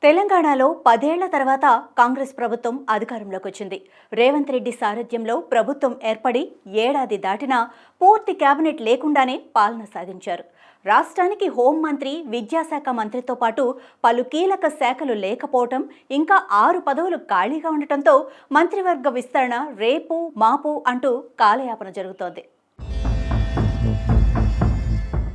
తెలంగాణలో 10 ఏళ్ల తర్వాత కాంగ్రెస్ ప్రభుత్వం అధికారంలోకి వచ్చింది. రేవంత్ రెడ్డి సారథ్యంలో ప్రభుత్వం ఏర్పడి ఏడాది దాటినా పూర్తి కేబినెట్ లేకుండానే పాలన సాగించారు. రాష్ట్రానికి హోంమంత్రి, విద్యాశాఖ మంత్రితో పాటు పలు కీలక శాఖలు లేకపోవటం, ఇంకా 6 పదవులు ఖాళీగా ఉండటంతో మంత్రివర్గ విస్తరణ రేపు మాపు అంటూ కాలయాపన జరుగుతోంది.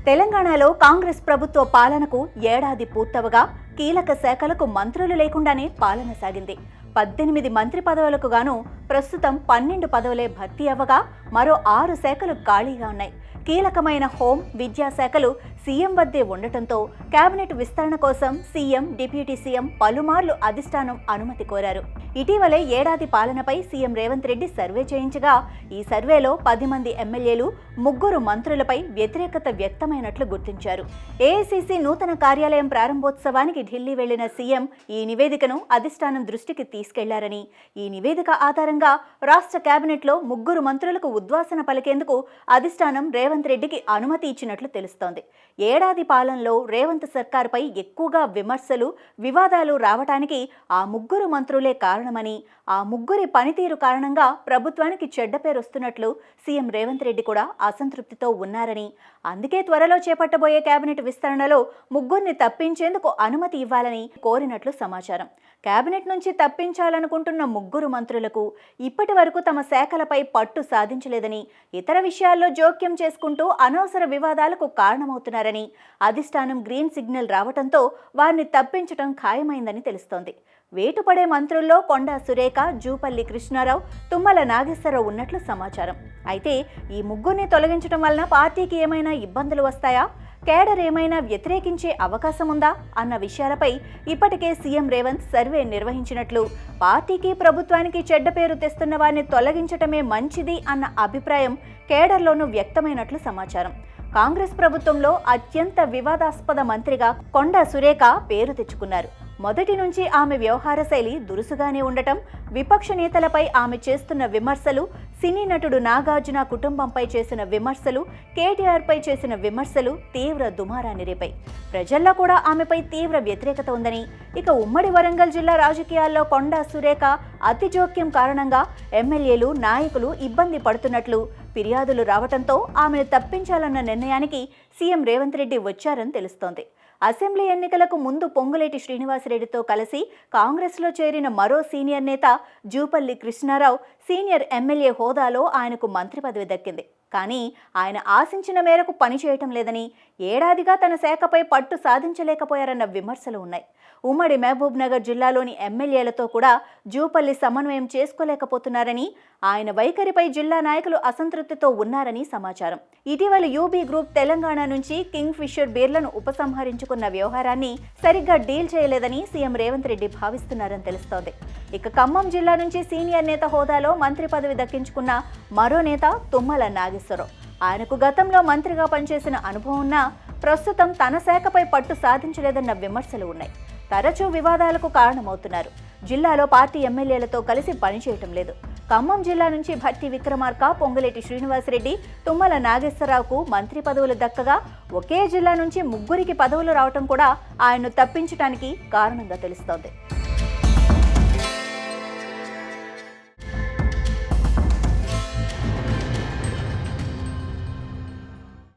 తెలంగాణలో కాంగ్రెస్ ప్రభుత్వ పాలనకు ఏడాది పూర్తవగా కీలక శాఖలకు మంత్రులు లేకుండానే పాలన సాగింది. 18 మంత్రి పదవులకు గాను ప్రస్తుతం 12 పదవులే భర్తీ అవ్వగా మరో 6 శాఖలు ఖాళీగా ఉన్నాయి. కీలకమైన హోం, విద్యాశాఖలు సీఎం వద్దే ఉండటంతో కేబినెట్ విస్తరణ కోసం సీఎం, డిప్యూటీ సీఎం పలుమార్లు అధిష్టానం అనుమతి కోరారు. ఇటీవలే ఏడాది పాలనపై సీఎం రేవంత్ రెడ్డి సర్వే చేయించగా ఈ సర్వేలో 10 మంది ఎమ్మెల్యేలు, 3 మంత్రులపై వ్యతిరేకత వ్యక్తమైనట్లు గుర్తించారు. ఏఐసీసీ నూతన కార్యాలయం ప్రారంభోత్సవానికి ఢిల్లీ వెళ్లిన సీఎం ఈ నివేదికను అధిష్టానం దృష్టికి తీసుకెళ్లారని, ఈ నివేదిక ఆధారంగా రాష్ట్ర కేబినెట్లో 3 మంత్రులకు ఉద్వాసన పలికేందుకు అధిష్టానం రేవంత్ రెడ్డికి అనుమతి ఇచ్చినట్లు తెలుస్తోంది. ఏడాది పాలనలో రేవంత్ సర్కార్పై ఎక్కువగా విమర్శలు, వివాదాలు రావటానికి ఆ 3 మంత్రులే కారణమని, ఆ 3 పనితీరు కారణంగా ప్రభుత్వానికి చెడ్డ పేరు వస్తున్నట్లు సీఎం రేవంత్ రెడ్డి కూడా అసంతృప్తితో ఉన్నారని, అందుకే త్వరలో చేపట్టబోయే కేబినెట్ విస్తరణలో 3 తప్పించేందుకు అనుమతి ఇవ్వాలని కోరినట్లు సమాచారం. కేబినెట్ నుంచి తప్పించాలనుకుంటున్న 3 మంత్రులకు ఇప్పటి వరకు తమ శాఖలపై పట్టు సాధించలేదని, ఇతర విషయాల్లో జోక్యం చేసుకుంటూ అనవసర వివాదాలకు కారణమవుతున్నారని, అధిష్టానం గ్రీన్ సిగ్నల్ రావడంతో వారిని తప్పించడం ఖాయమైందని తెలుస్తోంది. వేటుపడే మంత్రుల్లో కొండా సురేఖ, జూపల్లి కృష్ణారావు, తుమ్మల నాగేశ్వరరావు ఉన్నట్లు సమాచారం. అయితే ఈ 3 తొలగించడం వలన పార్టీకి ఏమైనా ఇబ్బందులు వస్తాయా, కేడర్ ఏమైనా వ్యతిరేకించే అవకాశం ఉందా అన్న విషయాలపై ఇప్పటికే సీఎం రేవంత్ సర్వే నిర్వహించినట్లు, పార్టీకి ప్రభుత్వానికి చెడ్డ పేరు తెస్తున్న వారిని తొలగించటమే మంచిది అన్న అభిప్రాయం కేడర్లోనూ వ్యక్తమైనట్లు సమాచారం. కాంగ్రెస్ ప్రభుత్వంలో అత్యంత వివాదాస్పద మంత్రిగా కొండా సురేఖ పేరు తెచ్చుకున్నారు. మొదటి నుంచి ఆమె వ్యవహార శైలి దురుసుగానే ఉండటం, విపక్ష నేతలపై ఆమె చేస్తున్న విమర్శలు, సినీ నటుడు నాగార్జున కుటుంబంపై చేసిన విమర్శలు, కేటీఆర్పై చేసిన విమర్శలు తీవ్ర దుమారాన్ని రేపాయి. ప్రజల్లో కూడా ఆమెపై తీవ్ర వ్యతిరేకత ఉందని, ఇక ఉమ్మడి వరంగల్ జిల్లా రాజకీయాల్లో కొండా సురేఖ అతి జోక్యం కారణంగా ఎమ్మెల్యేలు, నాయకులు ఇబ్బంది పడుతున్నట్లు ఫిర్యాదులు రావడంతో ఆమెను తప్పించాలన్న నిర్ణయానికి సీఎం రేవంత్ రెడ్డి వచ్చారని తెలుస్తోంది. అసెంబ్లీ ఎన్నికలకు ముందు పొంగులేటి శ్రీనివాసరెడ్డితో కలిసి కాంగ్రెస్లో చేరిన మరో సీనియర్ నేత జూపల్లి కృష్ణారావు సీనియర్ ఎమ్మెల్యే హోదాలో ఆయనకు మంత్రి పదవి దక్కింది. కానీ ఆయన ఆశించిన మేరకు పనిచేయటం లేదని, ఏడాదిగా తన శాఖపై పట్టు సాధించలేకపోయారన్న విమర్శలు ఉన్నాయి. ఉమ్మడి మహబూబ్ నగర్ జిల్లాలోని ఎమ్మెల్యేలతో కూడా జూపల్లి సమన్వయం చేసుకోలేకపోతున్నారని, ఆయన వైఖరిపై జిల్లా నాయకులు అసంతృప్తితో ఉన్నారని సమాచారం. ఇటీవల యూబీ గ్రూప్ తెలంగాణ నుంచి కింగ్ ఫిషర్ బీర్లను ఉపసంహరించుకున్న వ్యవహారాన్ని సరిగ్గా డీల్ చేయలేదని సీఎం రేవంత్ రెడ్డి భావిస్తున్నారని తెలుస్తోంది. ఇక ఖమ్మం జిల్లా నుంచి సీనియర్ నేత హోదాలో మంత్రి పదవి దక్కించుకున్న మరో నేత తుమ్మల నాగేశ్వరరావు. ఆయనకు గతంలో మంత్రిగా పనిచేసిన అనుభవం ఉన్నా ప్రస్తుతం తన శాఖపై పట్టు సాధించలేదన్న విమర్శలు ఉన్నాయి. తరచూ వివాదాలకు కారణమవుతున్నారు. జిల్లాలో పార్టీ ఎమ్మెల్యేలతో కలిసి పనిచేయటం లేదు. ఖమ్మం జిల్లా నుంచి భట్టి విక్రమార్క, పొంగులేటి శ్రీనివాసరెడ్డి, తుమ్మల నాగేశ్వరరావుకు మంత్రి పదవులు దక్కగా ఒకే జిల్లా నుంచి 3 పదవులు రావటం కూడా ఆయన్ను తప్పించడానికి కారణంగా తెలుస్తోంది.